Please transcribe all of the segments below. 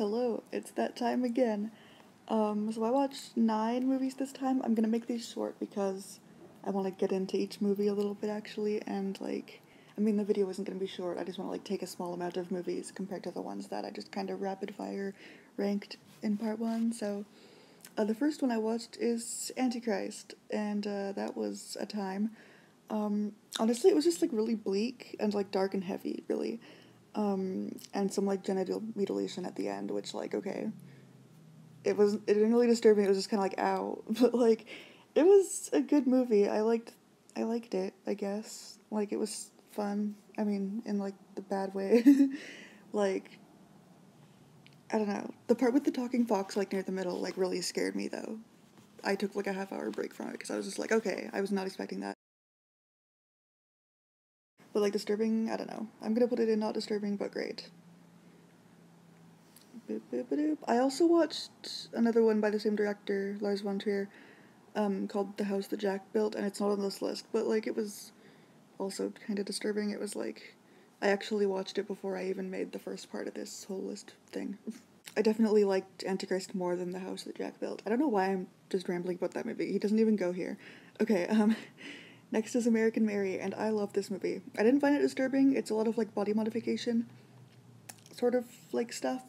Hello, it's that time again. So I watched 9 movies this time. I'm gonna make these short because I want to get into each movie a little bit actually, and the video isn't gonna be short. I just want to take a small amount of movies compared to the ones that I just kind of rapid fire ranked in part 1. So, the first one I watched is Antichrist, and that was a time. Honestly, it was just really bleak and dark and heavy, really. And some genital mutilation at the end, which okay, it didn't really disturb me. It was just kind of ow, but it was a good movie. I liked it. I guess it was fun. I mean, in the bad way. like I don't know. The part with the talking fox near the middle really scared me though. I took a half-hour break from it because I was just okay, I was not expecting that. But disturbing, I don't know. I'm gonna put it in not disturbing, but great. Boop, boop, boop. I also watched another one by the same director, Lars von Trier, called The House That Jack Built, and it's not on this list, but it was also kind of disturbing. It was I actually watched it before I even made the first part of this whole list thing. I definitely liked Antichrist more than The House That Jack Built. I don't know why I'm just rambling about that movie. He doesn't even go here. Okay, next is American Mary, and I love this movie. I didn't find it disturbing. It's a lot of body modification sort of stuff.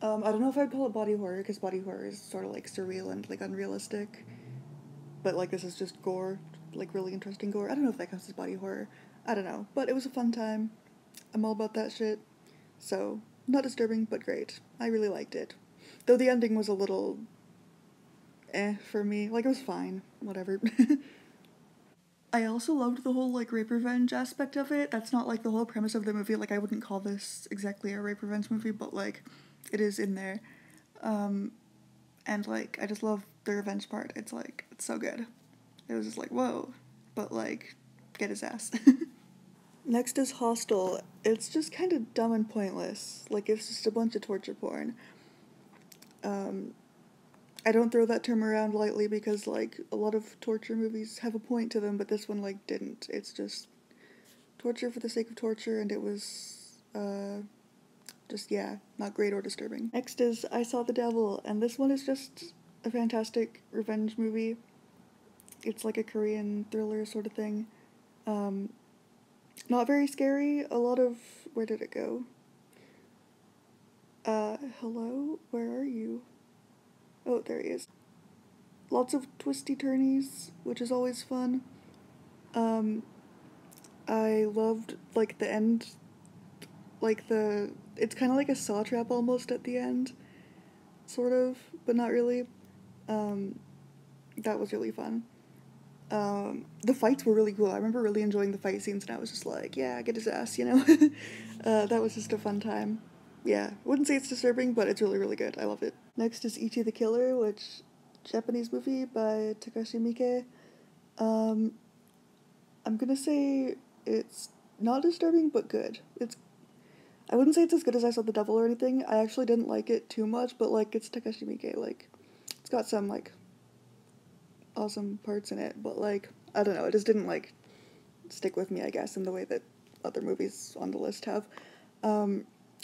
I don't know if I'd call it body horror, because body horror is sort of surreal and unrealistic. But this is just gore, really interesting gore. I don't know if that counts as body horror. I don't know. But it was a fun time. I'm all about that shit. So, not disturbing, but great. I really liked it. Though the ending was a little for me. It was fine. Whatever. I also loved the whole rape revenge aspect of it. That's not the whole premise of the movie. I wouldn't call this exactly a rape revenge movie, but it is in there. And I just love the revenge part. It's it's so good. It was just whoa. But get his ass. Next is Hostel. It's just kind of dumb and pointless. It's just a bunch of torture porn. I don't throw that term around lightly because a lot of torture movies have a point to them, but this one didn't. It's just torture for the sake of torture, and it was just not great or disturbing. Next is I Saw the Devil, and this one is just a fantastic revenge movie. It's a Korean thriller sort of thing. Not very scary. A lot of where did it go? Hello? Where are you? Oh, there he is. Lots of twisty turnies, which is always fun. I loved the end, it's kind of like a saw trap almost at the end, sort of, but not really. That was really fun. The fights were really cool. I remember really enjoying the fight scenes, and I was just yeah, get his ass, you know? That was just a fun time. Yeah, wouldn't say it's disturbing, but it's really, really good. I love it. Next is Ichi the Killer, which Japanese movie by Takashi Miike. I'm gonna say it's not disturbing, but good. I wouldn't say it's as good as I Saw the Devil or anything. I actually didn't like it too much, but it's Takashi Miike. It's got some awesome parts in it, but I don't know, it just didn't stick with me, I guess, in the way that other movies on the list have.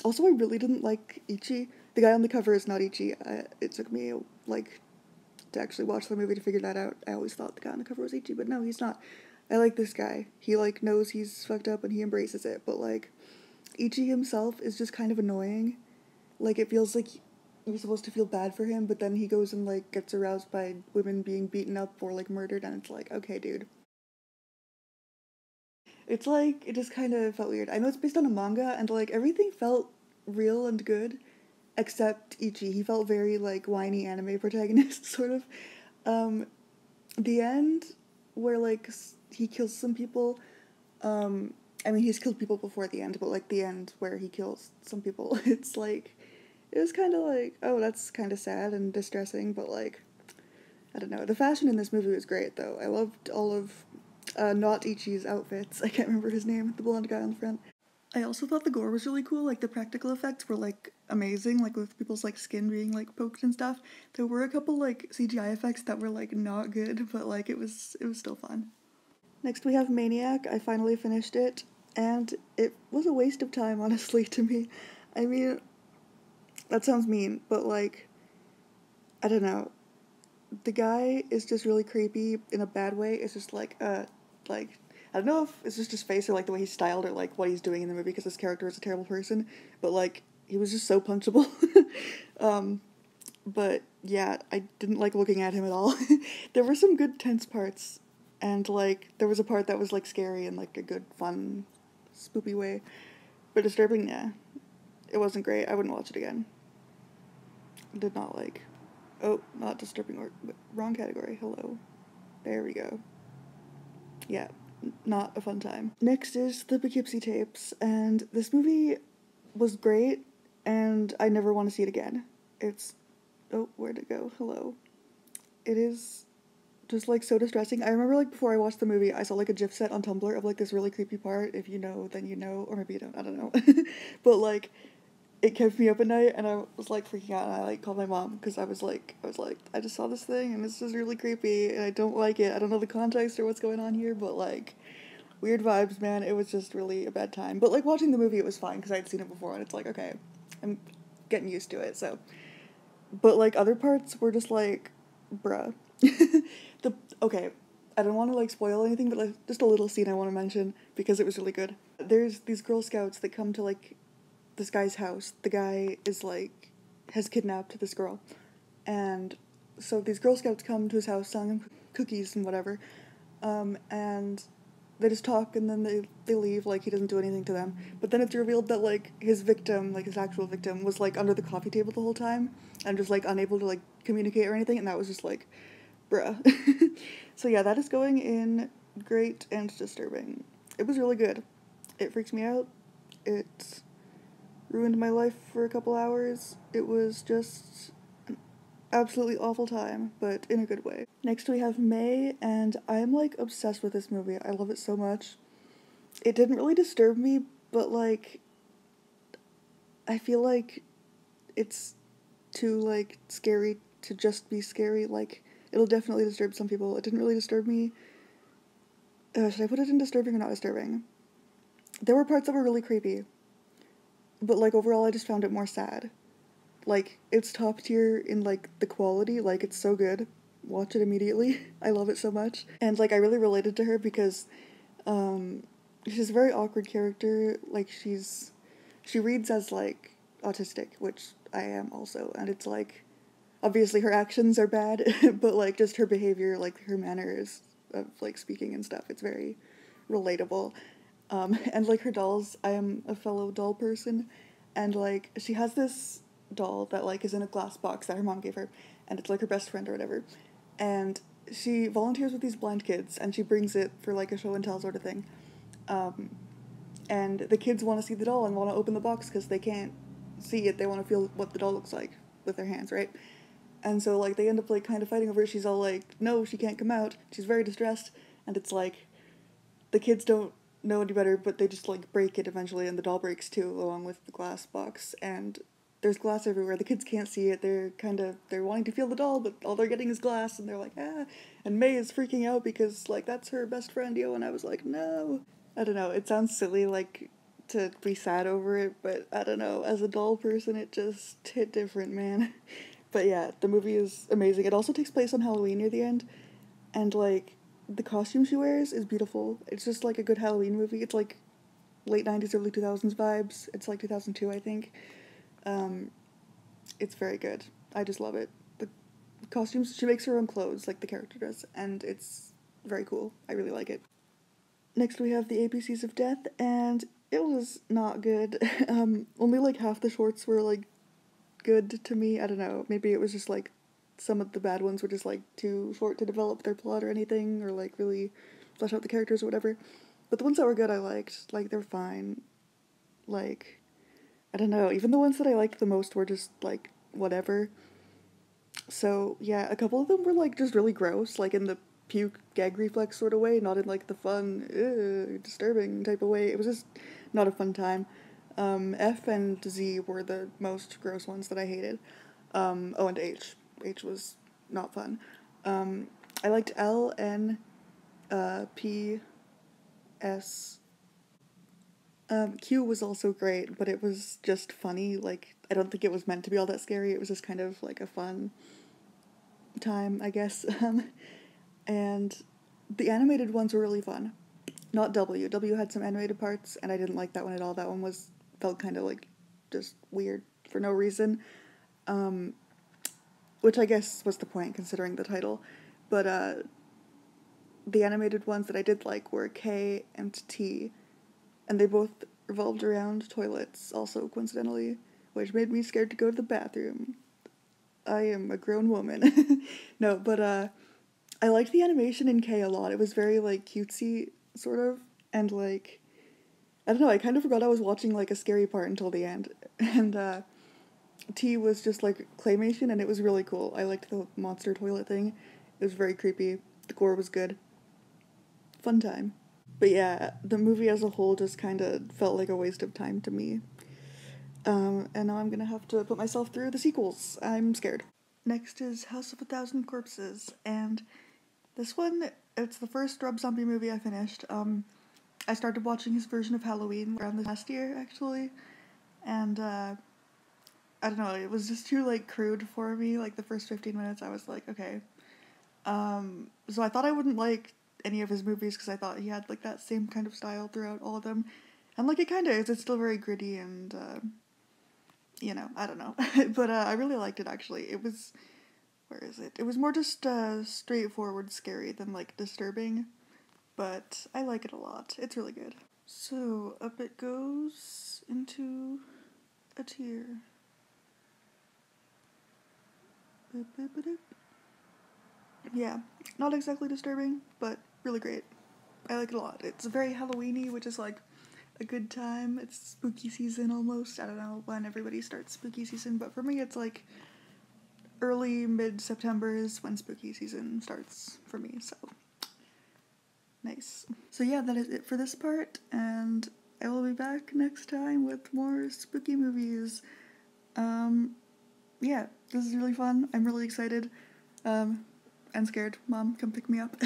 Also, I really didn't like Ichi. The guy on the cover is not Ichi. It took me to actually watch the movie to figure that out. I always thought the guy on the cover was Ichi, but no, he's not. I like this guy. He knows he's fucked up and he embraces it, but Ichi himself is just kind of annoying. It feels like you're supposed to feel bad for him, but then he goes and gets aroused by women being beaten up or murdered, and it's okay, dude. It's it just kind of felt weird. I know it's based on a manga, and everything felt real and good, except Ichi. He felt very whiny anime protagonist sort of. The end where he kills some people. He's killed people before the end, but the end where he kills some people, it's it was kind of oh, that's kind of sad and distressing, but I don't know. The fashion in this movie was great, though. I loved all of not Ichi's outfits. I can't remember his name, the blonde guy on the front. I also thought the gore was really cool. The practical effects were amazing, with people's skin being poked and stuff. There were a couple CGI effects that were not good, but it was still fun. Next we have Maniac. I finally finished it, and it was a waste of time, honestly, to me. I mean, that sounds mean, but like, I don't know. The guy is just really creepy in a bad way. It's just like, I don't know if it's just his face or like the way he's styled or like what he's doing in the movie because his character is a terrible person, but like, he was just so punchable. um, but yeah, I didn't like looking at him at all. There were some good tense parts, and like, there was a part that was like scary in like a good, fun, spoopy way. But disturbing, yeah. It wasn't great. I wouldn't watch it again. Did not like. Oh, not disturbing or wrong category. Hello. There we go. Yeah, not a fun time. Next is the Poughkeepsie Tapes, and this movie was great, and I never want to see it again. It's. Oh, where'd it go? Hello. It is just like so distressing. I remember like before I watched the movie, I saw like a GIF set on Tumblr of like this really creepy part. If you know, then you know, or maybe you don't. I don't know. But like, it kept me up at night, and I was like freaking out, and I like called my mom because I was like, I just saw this thing, and this is really creepy, and I don't like it. I don't know the context or what's going on here, but like, weird vibes, man. It was just really a bad time. But like watching the movie, it was fine because I had seen it before, and it's like, okay, I'm getting used to it. So, but like other parts were just like, bruh. the okay, I don't want to like spoil anything, but like just a little scene I want to mention because it was really good. There's these Girl Scouts that come to like this guy's house. The guy is like has kidnapped this girl, and so these Girl Scouts come to his house selling him cookies and whatever, and they just talk and then they leave, like he doesn't do anything to them. But then it's revealed that like his victim, like his actual victim, was like under the coffee table the whole time and just like unable to like communicate or anything, and that was just like, bruh. So yeah, that is going in great and disturbing. It was really good. It freaks me out. It ruined my life for a couple hours. It was just an absolutely awful time, but in a good way. Next we have May, and I'm like obsessed with this movie. I love it so much. It didn't really disturb me, but like, I feel like it's too like scary to just be scary. Like, it'll definitely disturb some people. It didn't really disturb me. Should I put it in disturbing or not disturbing? There were parts that were really creepy, but like overall I just found it more sad. Like, it's top tier in like the quality, like it's so good. Watch it immediately. I love it so much. And like, I really related to her because um she's a very awkward character. Like, she reads as like autistic, which I am also, and it's like, obviously her actions are bad, but like just her behavior, like her manners of like speaking and stuff, it's very relatable. And like her dolls, I am a fellow doll person, and like she has this doll that like is in a glass box that her mom gave her, and it's like her best friend or whatever, and she volunteers with these blind kids, and she brings it for like a show and tell sort of thing, um, and the kids want to see the doll and want to open the box because they can't see it. They want to feel what the doll looks like with their hands, right? And so like they end up like kind of fighting over it. She's all like, no, she can't come out. She's very distressed, and it's like, the kids don't know any better, but they just like break it eventually, and the doll breaks too, along with the glass box, and there's glass everywhere. The kids can't see it. They're wanting to feel the doll, but all they're getting is glass, and they're like, ah. And May is freaking out because like that's her best friend, yo. And I was like, no. I don't know. It sounds silly, like, to be sad over it, but I don't know. As a doll person, it just hit different, man. But yeah, the movie is amazing. It also takes place on Halloween near the end, and like, the costume she wears is beautiful. It's just like a good Halloween movie. It's like late 90s, early 2000s vibes. It's like 2002, I think. Um, it's very good. I just love it. The costumes, she makes her own clothes, like the character does, and it's very cool. I really like it. Next we have the ABCs of Death, and it was not good. Only like half the shorts were like good to me. I don't know. Maybe it was just like some of the bad ones were just like too short to develop their plot or anything, or like really flesh out the characters or whatever. But the ones that were good I liked. Like, they're fine. Like, I don't know. Even the ones that I liked the most were just like whatever. So yeah, a couple of them were like just really gross, like in the puke gag reflex sort of way, not in like the fun, disturbing type of way. It was just not a fun time. F and Z were the most gross ones that I hated. Oh, and H. H was not fun. I liked L, N, P, S, Q was also great, but it was just funny. Like, I don't think it was meant to be all that scary. It was just kind of like a fun time, I guess. And the animated ones were really fun. Not W. W had some animated parts, and I didn't like that one at all. That one felt kind of like just weird for no reason. Which I guess was the point considering the title. But the animated ones that I did like were K and T, and they both revolved around toilets, also coincidentally, which made me scared to go to the bathroom. I am a grown woman. No, but I liked the animation in K a lot. It was very like cutesy, sort of, and like I don't know. I kind of forgot I was watching like a scary part until the end, and T was just like claymation, and it was really cool. I liked the monster toilet thing. It was very creepy. The gore was good. Fun time. But yeah, the movie as a whole just kind of felt like a waste of time to me. And now I'm gonna have to put myself through the sequels. I'm scared. Next is House of a Thousand Corpses, and this one, it's the first Rob Zombie movie I finished. I started watching his version of Halloween around this last year, actually, and I don't know, it was just too like crude for me. Like the first 15 minutes, I was like, okay. So I thought I wouldn't like any of his movies because I thought he had like that same kind of style throughout all of them, and like it kind of is. It's still very gritty and I don't know, but I really liked it actually. It was where is it? It was more just straightforward scary than like disturbing, but I like it a lot. It's really good. So up it goes into a tear. Boop, boop, boop, boop. Yeah, not exactly disturbing, but really great. I like it a lot. It's very Halloweeny, which is like a good time. It's spooky season almost. I don't know when everybody starts spooky season, but for me it's like early mid-September is when spooky season starts for me, so nice. So yeah, that is it for this part, and I will be back next time with more spooky movies. Yeah, this is really fun. I'm really excited. And scared. Mom, come pick me up.